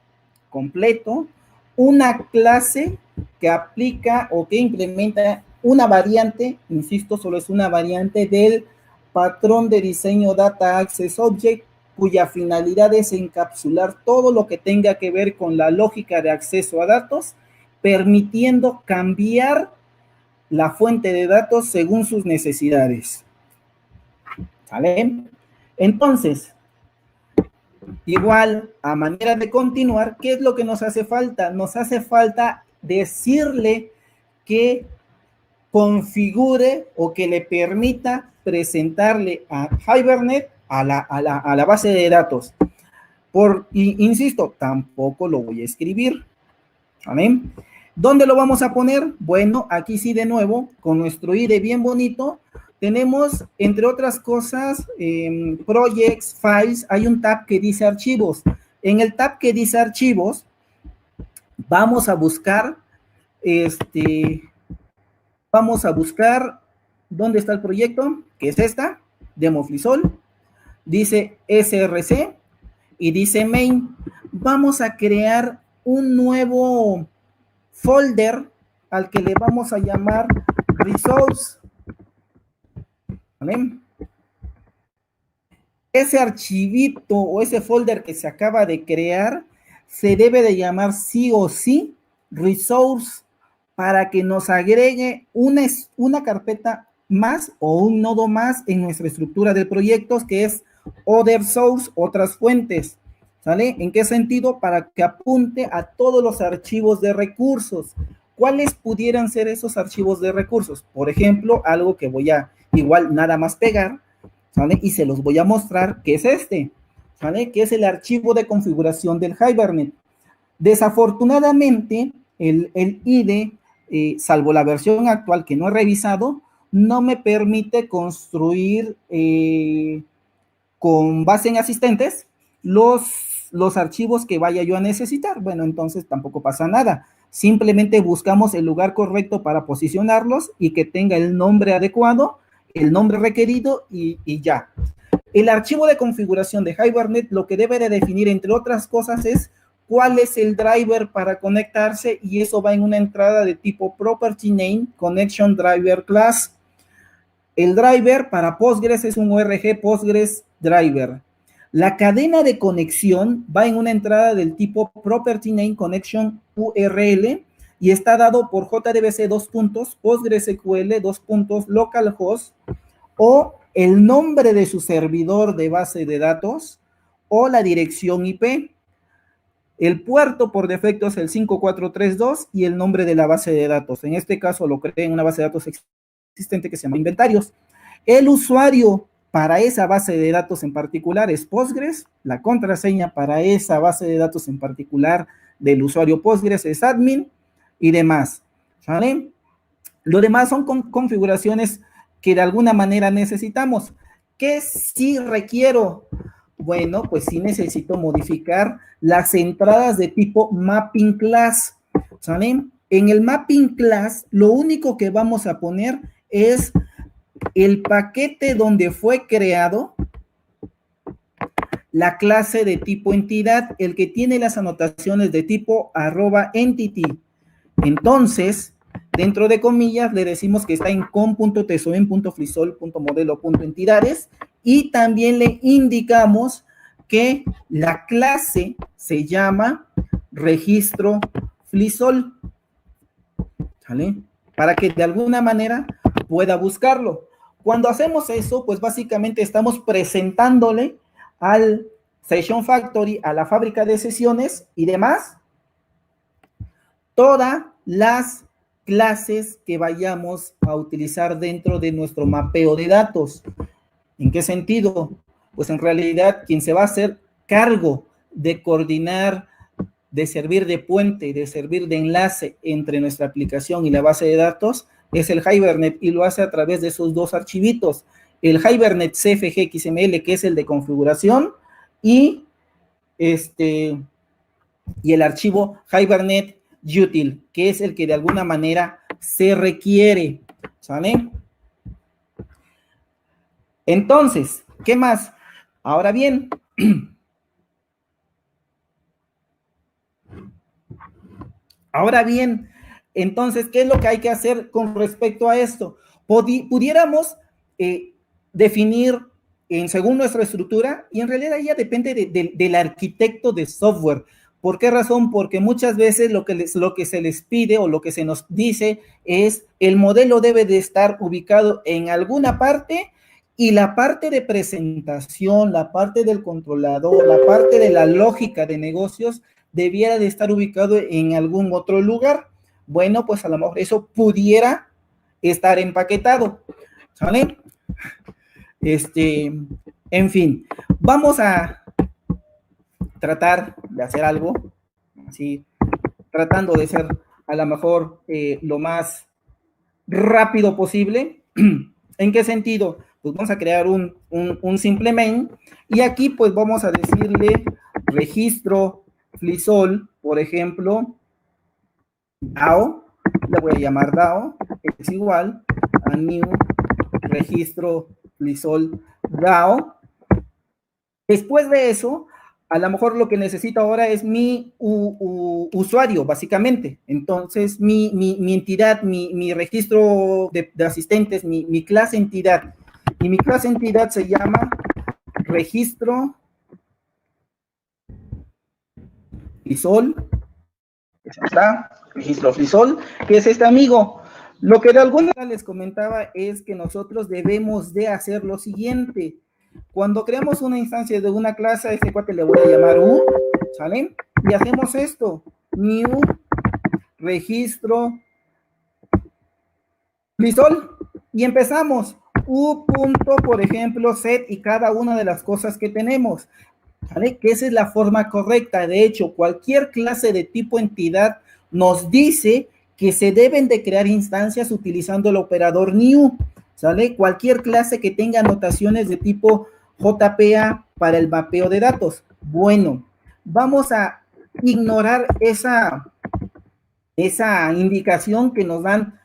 completo, una clase que aplica o que implementa una variante, insisto, solo es una variante del patrón de diseño Data Access Object, cuya finalidad es encapsular todo lo que tenga que ver con la lógica de acceso a datos, permitiendo cambiar la fuente de datos según sus necesidades. ¿Sale? Entonces, igual, a manera de continuar, ¿qué es lo que nos hace falta? Nos hace falta decirle que configure o que le permita presentarle a Hibernate a la base de datos. Insisto, tampoco lo voy a escribir. ¿Vale? ¿Dónde lo vamos a poner? Bueno, aquí sí de nuevo, con nuestro IDE bien bonito, tenemos, entre otras cosas, Projects, Files, hay un tab que dice Archivos. En el tab que dice Archivos, vamos a buscar, ¿dónde está el proyecto? Que es esta, Demo Flisol, dice SRC y dice Main. Vamos a crear un nuevo folder al que le vamos a llamar Results. ¿Vale? Ese archivito o ese folder que se acaba de crear se debe de llamar sí o sí resource para que nos agregue una carpeta más o un nodo más en nuestra estructura de proyectos, que es other source, otras fuentes. ¿Sale? ¿En qué sentido? Para que apunte a todos los archivos de recursos. ¿Cuáles pudieran ser esos archivos de recursos? Por ejemplo, algo que voy a igual nada más pegar, ¿sale? Y se los voy a mostrar, que es este, ¿sale? Que es el archivo de configuración del Hibernate. Desafortunadamente, el IDE, salvo la versión actual que no he revisado, no me permite construir con base en asistentes los archivos que vaya yo a necesitar. Bueno, entonces tampoco pasa nada. Simplemente buscamos el lugar correcto para posicionarlos y que tenga el nombre adecuado, el nombre requerido y ya. El archivo de configuración de Hibernate lo que debe de definir, entre otras cosas, es cuál es el driver para conectarse, y eso va en una entrada de tipo property name connection driver class. El driver para Postgres es un ORG Postgres driver. La cadena de conexión va en una entrada del tipo property name connection URL y está dado por JDBC PostgreSQL localhost o el nombre de su servidor de base de datos o la dirección IP. El puerto por defecto es el 5432 y el nombre de la base de datos. En este caso lo creé en una base de datos existente que se llama inventarios. El usuario para esa base de datos en particular es Postgres. La contraseña para esa base de datos en particular del usuario Postgres es admin y demás. ¿Vale? Lo demás son configuraciones que de alguna manera necesitamos. ¿Qué sí requiero? Bueno, pues sí necesito modificar las entradas de tipo mapping class. ¿Saben? En el mapping class, lo único que vamos a poner es el paquete donde fue creado la clase de tipo entidad, el que tiene las anotaciones de tipo @entity. Entonces, dentro de comillas, le decimos que está en com.tsoen.flisol.modelo.entidades y también le indicamos que la clase se llama registro Flisol, ¿sale? Para que de alguna manera pueda buscarlo. Cuando hacemos eso, pues básicamente estamos presentándole al Session Factory, a la fábrica de sesiones y demás, todas las clases que vayamos a utilizar dentro de nuestro mapeo de datos. ¿En qué sentido? Pues en realidad quien se va a hacer cargo de coordinar, de servir de puente, de servir de enlace entre nuestra aplicación y la base de datos es el Hibernate, y lo hace a través de esos dos archivitos, el Hibernate CFG XML, que es el de configuración, y el archivo Hibernate util, que es el que de alguna manera se requiere, ¿sale? Entonces, ¿qué más? Ahora bien, entonces, ¿qué es lo que hay que hacer con respecto a esto? Pudiéramos definir según nuestra estructura, y en realidad ya depende del arquitecto de software. ¿Por qué razón? Porque muchas veces lo que se les pide o lo que se nos dice es el modelo debe de estar ubicado en alguna parte, y la parte de presentación, la parte del controlador, la parte de la lógica de negocios debiera de estar ubicado en algún otro lugar. Bueno, pues a lo mejor eso pudiera estar empaquetado, ¿sale? En fin, vamos a tratar de hacer algo, así, tratando de ser a lo mejor lo más rápido posible. ¿En qué sentido? Pues vamos a crear un simple main, y aquí pues vamos a decirle registro Flisol, por ejemplo, DAO, le voy a llamar DAO, es igual a new registro Flisol DAO. Después de eso, a lo mejor lo que necesito ahora es mi usuario, básicamente. Entonces, mi entidad, mi registro de asistentes, mi clase entidad. Y mi clase entidad se llama registro Flisol Está, registro Flisol, que es este amigo. Lo que de alguna manera les comentaba es que nosotros debemos de hacer lo siguiente. Cuando creamos una instancia de una clase, a este cuate le voy a llamar U, ¿sale? Y hacemos esto, new registro Flisol, y empezamos U punto, por ejemplo, set y cada una de las cosas que tenemos, ¿vale? Que esa es la forma correcta. De hecho, cualquier clase de tipo entidad nos dice que se deben de crear instancias utilizando el operador new, ¿sale? Cualquier clase que tenga notaciones de tipo JPA para el mapeo de datos. Bueno, vamos a ignorar esa indicación que nos dan,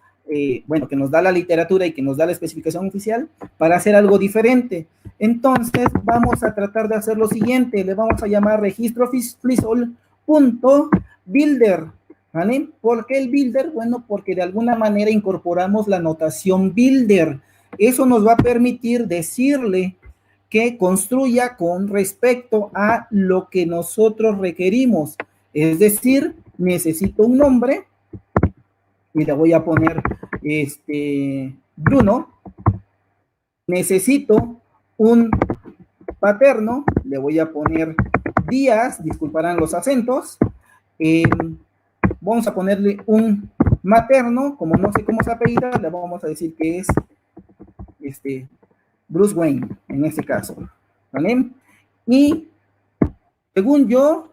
bueno, que nos da la literatura y que nos da la especificación oficial para hacer algo diferente. Entonces, vamos a tratar de hacer lo siguiente. Le vamos a llamar registro Flisol.builder, ¿vale? ¿Por qué el builder? Bueno, porque de alguna manera incorporamos la notación builder. Eso nos va a permitir decirle que construya con respecto a lo que nosotros requerimos. Es decir, necesito un nombre y le voy a poner Bruno. Necesito un paterno, le voy a poner Díaz, disculparán los acentos. Vamos a ponerle un materno, como no sé cómo se apellida, le vamos a decir que es Bruce Wayne, en este caso, ¿vale? Y según yo,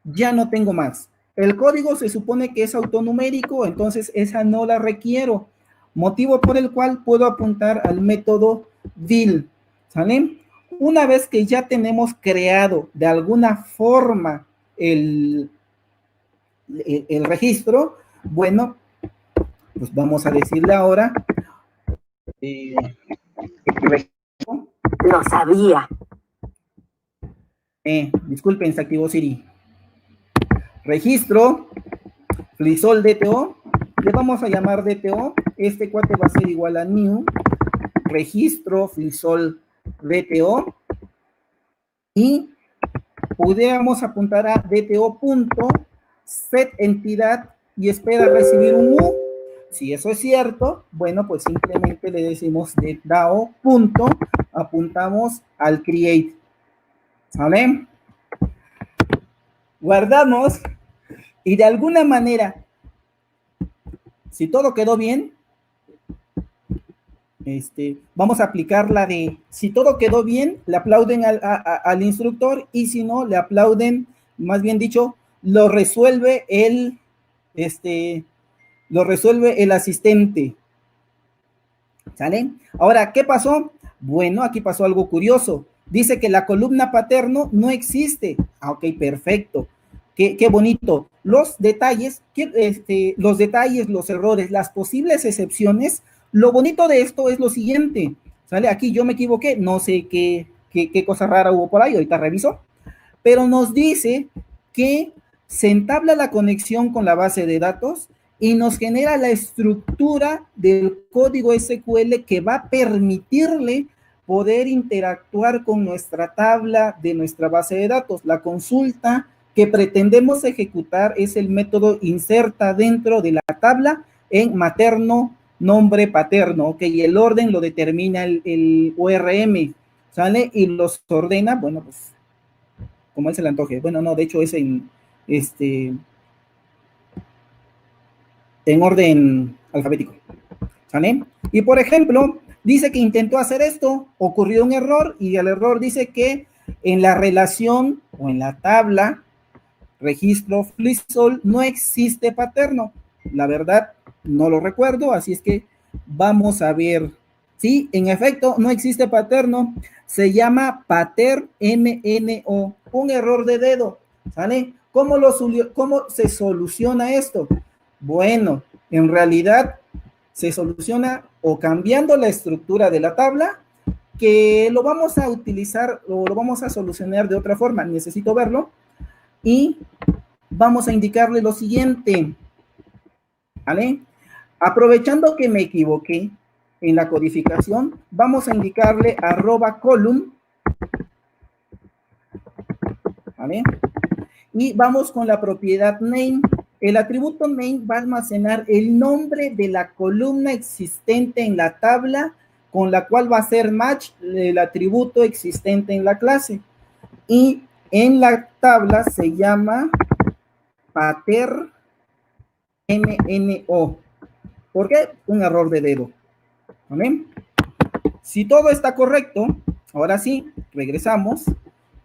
ya no tengo más. El código se supone que es autonumérico, entonces esa no la requiero, motivo por el cual puedo apuntar al método vil, ¿sale? Una vez que ya tenemos creado de alguna forma el registro, bueno, pues vamos a decirle ahora, lo sabía. Disculpen, se activó Siri. Registro Flisol DTO, le vamos a llamar DTO, este cuate va a ser igual a new registro Flisol DTO, y pudiéramos apuntar a DTO punto set entidad y espera recibir un U. Si eso es cierto, bueno, pues simplemente le decimos de DAO punto, apuntamos al create, ¿vale? Guardamos y de alguna manera, si todo quedó bien, vamos a aplicar la de, si todo quedó bien, le aplauden al instructor, y si no, le aplauden, más bien dicho, lo resuelve el asistente, ¿sale? Ahora, ¿qué pasó? Bueno, aquí pasó algo curioso. Dice que la columna paterno no existe. Ah, ok, perfecto. Qué bonito. Los detalles, los errores, las posibles excepciones, lo bonito de esto es lo siguiente, ¿sale? Aquí yo me equivoqué, no sé qué cosa rara hubo por ahí, ahorita reviso, pero nos dice que se entabla la conexión con la base de datos y nos genera la estructura del código SQL que va a permitirle poder interactuar con nuestra tabla de nuestra base de datos. La consulta que pretendemos ejecutar es el método inserta dentro de la tabla en materno, nombre, paterno, ok, y el orden lo determina el ORM, ¿sale? Y los ordena, bueno, pues, como él se le antoje. Bueno, no, de hecho es en orden alfabético, ¿sale? Y por ejemplo, dice que intentó hacer esto, ocurrió un error, y el error dice que en la relación o en la tabla registro Flisol no existe paterno. La verdad, no lo recuerdo, así es que vamos a ver. Sí, en efecto, no existe paterno, se llama pater MNO, un error de dedo, ¿sale? ¿Cómo se soluciona esto? Bueno, en realidad se soluciona o cambiando la estructura de la tabla, que lo vamos a utilizar o lo vamos a solucionar de otra forma. Necesito verlo y vamos a indicarle lo siguiente, ¿vale? Aprovechando que me equivoqué en la codificación, vamos a indicarle @column, ¿vale? Y vamos con la propiedad name, El atributo main va a almacenar el nombre de la columna existente en la tabla con la cual va a hacer match el atributo existente en la clase. Y en la tabla se llama pater MNO. ¿Por qué? Un error de dedo. ¿Amén? Si todo está correcto, ahora sí, regresamos,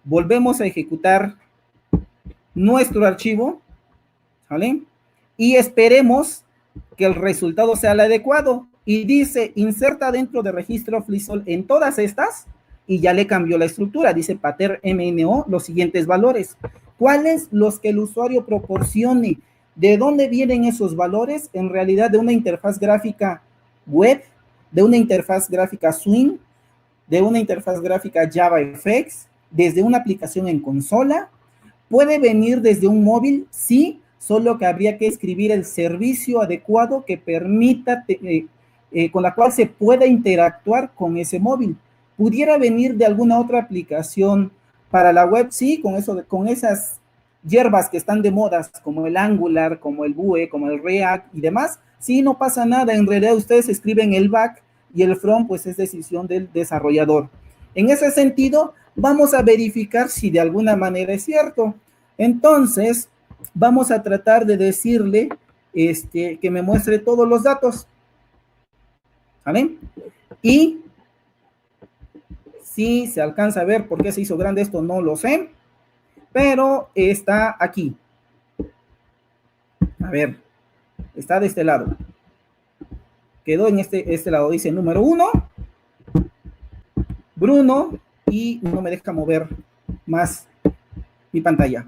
volvemos a ejecutar nuestro archivo, ¿vale? Y esperemos que el resultado sea el adecuado. Y dice, inserta dentro de registro FLISOL en todas estas, y ya le cambió la estructura, dice pater MNO, los siguientes valores. ¿Cuáles? Los que el usuario proporcione. ¿De dónde vienen esos valores? En realidad de una interfaz gráfica web, de una interfaz gráfica Swing, de una interfaz gráfica JavaFX, desde una aplicación en consola. ¿Puede venir desde un móvil? Sí, solo que habría que escribir el servicio adecuado que permita, con la cual se pueda interactuar con ese móvil. ¿Pudiera venir de alguna otra aplicación para la web? Sí, con esas hierbas que están de modas, como el Angular, como el Vue, como el React y demás. Sí, no pasa nada. En realidad ustedes escriben el back y el front, pues es decisión del desarrollador. En ese sentido, vamos a verificar si de alguna manera es cierto. Entonces, vamos a tratar de decirle que me muestre todos los datos. ¿Vale? Y si se alcanza a ver por qué se hizo grande esto, no lo sé, pero está aquí. A ver, está de este lado. Quedó en este lado, dice número 1, Bruno, y no me deja mover más mi pantalla.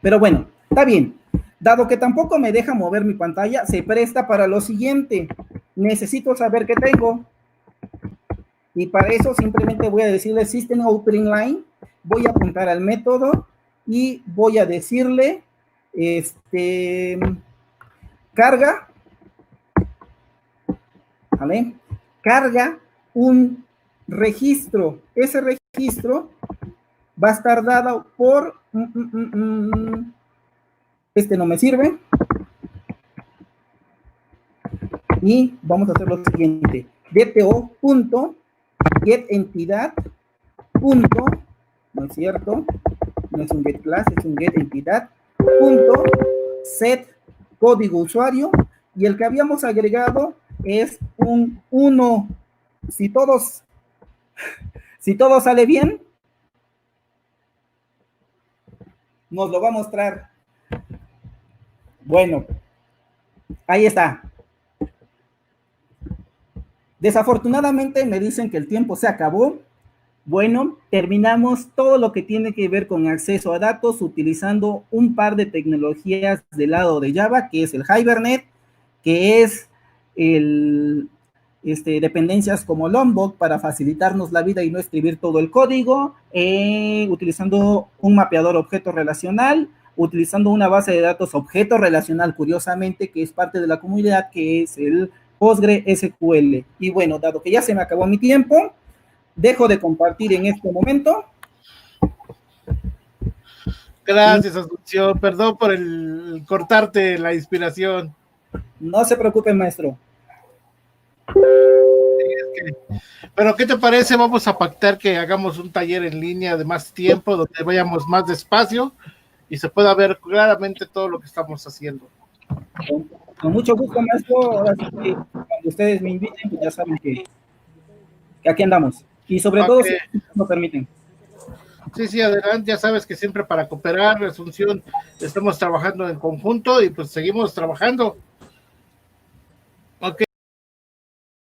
Pero bueno, está bien. Dado que tampoco me deja mover mi pantalla, se presta para lo siguiente. Necesito saber qué tengo. Y para eso simplemente voy a decirle System Opening Line. Voy a apuntar al método y voy a decirle carga. ¿Vale? Carga un registro. Ese registro va a estar dado por... este no me sirve. Y vamos a hacer lo siguiente. DTO.getEntidad. No es cierto. No es un getClass, es un getEntidad. Set código usuario. Y el que habíamos agregado es un 1. Si todo sale bien, nos lo va a mostrar. Bueno, ahí está. Desafortunadamente me dicen que el tiempo se acabó. Bueno, terminamos todo lo que tiene que ver con acceso a datos utilizando un par de tecnologías del lado de Java, que es el Hibernate, que es dependencias como Lombok para facilitarnos la vida y no escribir todo el código, utilizando un mapeador objeto relacional, utilizando una base de datos objeto relacional, curiosamente, que es parte de la comunidad, que es el PostgreSQL. Y bueno, dado que ya se me acabó mi tiempo, dejo de compartir en este momento. Gracias, Asunción. Perdón por el cortarte la inspiración. No se preocupe, maestro. Pero, ¿qué te parece? Vamos a pactar que hagamos un taller en línea de más tiempo, donde vayamos más despacio y se pueda ver claramente todo lo que estamos haciendo. Con mucho gusto, maestro. Ahora sí que cuando ustedes me inviten, pues ya saben que aquí andamos. Y sobre todo, si nos permiten. Sí, adelante. Ya sabes que siempre para cooperar, Asunción, estamos trabajando en conjunto y pues seguimos trabajando.